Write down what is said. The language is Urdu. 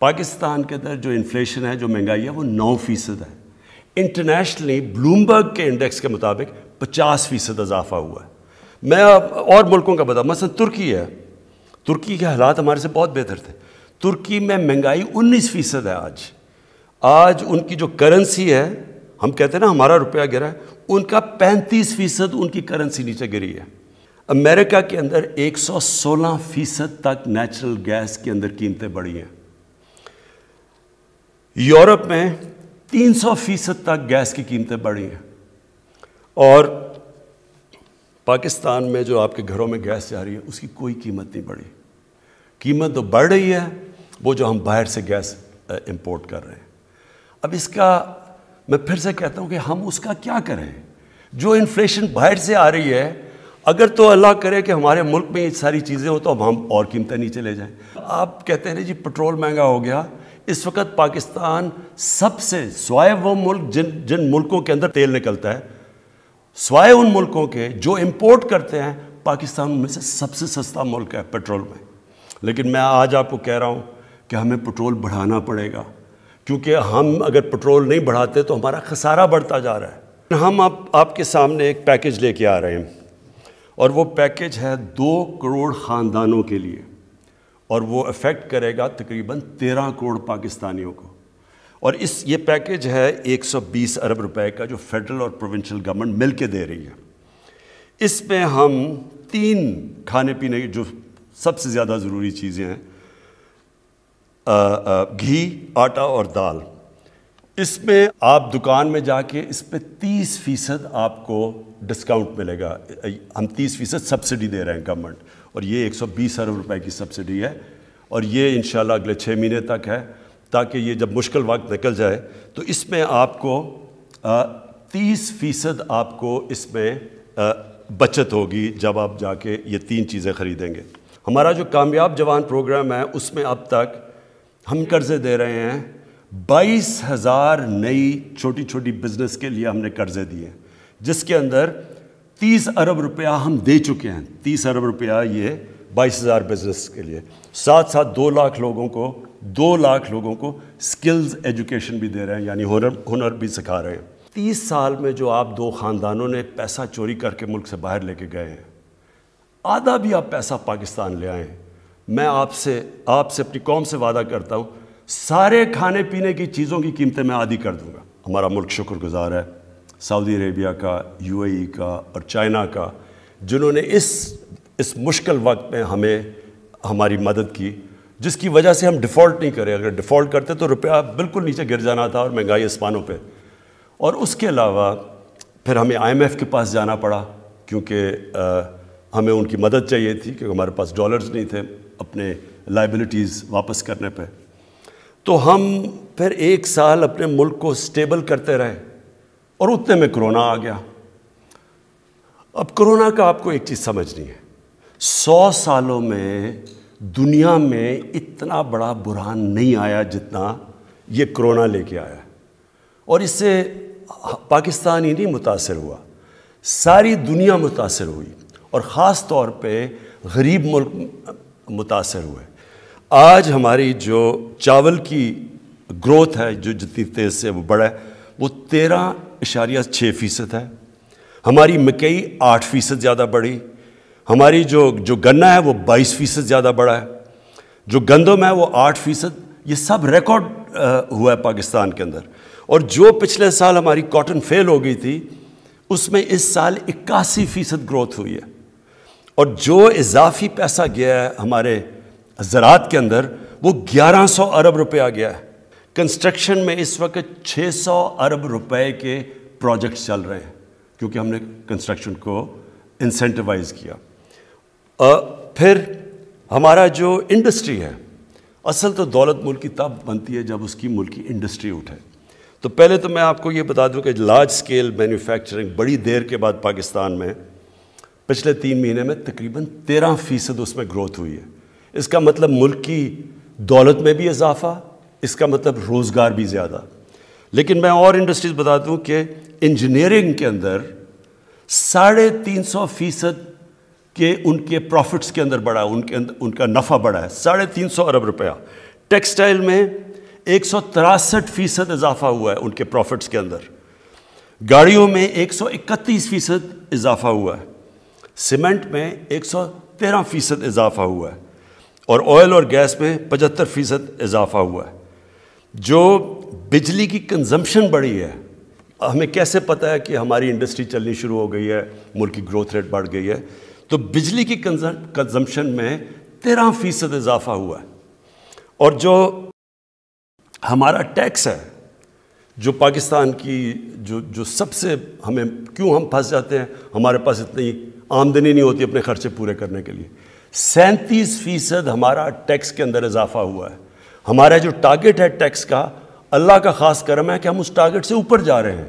پاکستان کے اندر جو انفلیشن ہے، جو مہنگائی ہے، وہ 9% ہے۔ انٹرنیشنلی بلومبرگ کے انڈیکس کے مطابق 50% اضافہ ہوا ہے۔ میں اور ملکوں کا بتاؤں، مثلا ترکی ہے، ترکی کے حالات ہمارے سے بہت بہتر تھے۔ ترکی میں مہنگائی 19% ہے آج ان کی جو کرنسی ہے، ہم کہتے ہیں نا ہمارا روپیہ گرا ہے، ان کا 35% ان کی کرنسی نیچے گری ہے۔ امریکہ کے اندر 116% تک نیچرل گیس کے اندر قیمتیں بڑھی ہیں۔ یورپ میں 300% تک گیس کی قیمتیں بڑھی ہیں، اور پاکستان میں جو آپ کے گھروں میں گیس جا رہی ہے اس کی کوئی قیمت نہیں بڑھی۔ قیمت تو بڑھ رہی ہے وہ جو ہم باہر سے گیس امپورٹ کر رہے ہیں۔ اب اس کا میں پھر سے کہتا ہوں کہ ہم اس کا کیا کریں؟ جو انفلیشن باہر سے آ رہی ہے، اگر تو اللہ کرے کہ ہمارے ملک میں یہ ساری چیزیں ہوں تو اب ہم اور قیمتیں نیچے لے جائیں۔ آپ کہتے ہیں جی پٹرول مہنگا ہو گیا، اس وقت پاکستان سب سے سوائے وہ ملک جن ملکوں کے اندر تیل نکلتا ہے، سوائے ان ملکوں کے جو امپورٹ کرتے ہیں، پاکستان میں سے سب سے سستا ملک ہے پیٹرول میں۔ لیکن میں آج آپ کو کہہ رہا ہوں کہ ہمیں پٹرول بڑھانا پڑے گا، کیونکہ ہم اگر پٹرول نہیں بڑھاتے تو ہمارا خسارہ بڑھتا جا رہا ہے۔ ہم آپ کے سامنے ایک پیکج لے کے آ رہے ہیں، اور وہ پیکج ہے 2 کروڑ خاندانوں کے لیے، اور وہ افیکٹ کرے گا تقریباً 13 کروڑ پاکستانیوں کو۔ اور یہ پیکج ہے 120 ارب روپے کا، جو فیڈرل اور پروونشل گورنمنٹ مل کے دے رہی ہے۔ اس میں ہم 3 کھانے پینے کی جو سب سے زیادہ ضروری چیزیں ہیں، گھی، آٹا اور دال، اس میں آپ دکان میں جا کے اس پہ 30% آپ کو ڈسکاؤنٹ ملے گا۔ ہم 30% سبسڈی دے رہے ہیں گورنمنٹ، اور یہ 120 ارب روپے کی سبسڈی ہے، اور یہ انشاءاللہ اگلے 6 مہینے تک ہے، تاکہ یہ جب مشکل وقت نکل جائے تو اس میں آپ کو 30% آپ کو اس میں بچت ہوگی جب آپ جا کے یہ 3 چیزیں خریدیں گے۔ ہمارا جو کامیاب جوان پروگرام ہے، اس میں اب تک ہم قرضے دے رہے ہیں 22,000 نئی چھوٹی چھوٹی بزنس کے لیے ہم نے قرضے دیے ہیں، جس کے اندر 30 ارب روپیہ ہم دے چکے ہیں۔ 30 ارب روپیہ یہ 22,000 بزنس کے لیے، ساتھ ساتھ 2 لاکھ لوگوں کو سکلز ایجوکیشن بھی دے رہے ہیں، یعنی ہنر بھی سکھا رہے ہیں۔ 30 سال میں جو آپ 2 خاندانوں نے پیسہ چوری کر کے ملک سے باہر لے کے گئے ہیں، آدھا بھی آپ پیسہ پاکستان لے آئیں۔ میں آپ سے اپنی قوم سے وعدہ کرتا ہوں، سارے کھانے پینے کی چیزوں کی قیمتیں میں آدھی کر دوں گا۔ ہمارا ملک شکر گزار ہے سعودی عربیہ کا، UAE کا اور چائنا کا، جنہوں نے اس مشکل وقت میں ہماری مدد کی، جس کی وجہ سے ہم ڈیفالٹ نہیں کرے۔ اگر ڈیفالٹ کرتے تو روپیہ بالکل نیچے گر جانا تھا اور مہنگائی آسمانوں پہ۔ اور اس کے علاوہ پھر ہمیں IMF کے پاس جانا پڑا، کیونکہ ہمیں ان کی مدد چاہیے تھی، کیونکہ ہمارے پاس ڈالرز نہیں تھے اپنے لائبلٹیز واپس کرنے پہ۔ تو ہم پھر 1 سال اپنے ملک کو سٹیبل کرتے رہے، اور اتنے میں کرونا آ گیا۔ اب کرونا کا آپ کو ایک چیز سمجھنی ہے، 100 سالوں میں دنیا میں اتنا بڑا بحران نہیں آیا جتنا یہ کرونا لے کے آیا، اور اس سے پاکستان ہی نہیں متاثر ہوا، ساری دنیا متاثر ہوئی، اور خاص طور پہ غریب ملک متاثر ہوئے۔ آج ہماری جو چاول کی گروتھ ہے، جو جتنی تیز سے وہ بڑھا ہے، وہ 13.6% ہے۔ ہماری مکئی 8% زیادہ بڑھی، ہماری جو گنا ہے وہ 22% زیادہ بڑھا ہے، جو گندم ہے وہ 8%۔ یہ سب ریکارڈ ہوا ہے پاکستان کے اندر۔ اور جو پچھلے سال ہماری کاٹن فیل ہو گئی تھی، اس میں اس سال 81% گروتھ ہوئی ہے، اور جو اضافی پیسہ گیا ہے ہمارے زراعت کے اندر، وہ 1100 ارب روپیہ گیا ہے۔ کنسٹرکشن میں اس وقت 600 ارب روپے کے پروجیکٹس چل رہے ہیں، کیونکہ ہم نے کنسٹرکشن کو انسینٹیوائز کیا۔ پھر ہمارا جو انڈسٹری ہے، اصل تو دولت ملک کی تب بنتی ہے جب اس کی ملکی انڈسٹری اٹھے۔ تو پہلے تو میں آپ کو یہ بتا دوں کہ لارج سکیل مینوفیکچرنگ بڑی دیر کے بعد پاکستان میں پچھلے 3 مہینے میں تقریباً 13% اس میں گروتھ ہوئی ہے۔ اس کا مطلب ملک کی دولت میں بھی اضافہ، اس کا مطلب روزگار بھی زیادہ۔ لیکن میں اور انڈسٹریز بتا دوں کہ انجینئرنگ کے اندر 350% کے ان کے پروفٹس کے اندر بڑھا ہے، ان کا نفع بڑھا ہے، 350 ارب روپیہ۔ ٹیکسٹائل میں 163% اضافہ ہوا ہے ان کے پروفٹس کے اندر، گاڑیوں میں 131% اضافہ ہوا ہے، سیمنٹ میں 113% اضافہ ہوا ہے، اور آئل اور گیس میں 75% اضافہ ہوا ہے۔ جو بجلی کی کنزمپشن بڑھی ہے، ہمیں کیسے پتہ ہے کہ ہماری انڈسٹری چلنی شروع ہو گئی ہے، ملک کی گروتھ ریٹ بڑھ گئی ہے؟ تو بجلی کی کنزمپشن میں 13% اضافہ ہوا ہے۔ اور جو ہمارا ٹیکس ہے، جو پاکستان کی جو سب سے ہمیں کیوں ہم پھنس جاتے ہیں، ہمارے پاس اتنی آمدنی نہیں ہوتی اپنے خرچے پورے کرنے کے لیے، 37% ہمارا ٹیکس کے اندر اضافہ ہوا ہے۔ ہمارا جو ٹارگٹ ہے ٹیکس کا، اللہ کا خاص کرم ہے کہ ہم اس ٹارگٹ سے اوپر جا رہے ہیں۔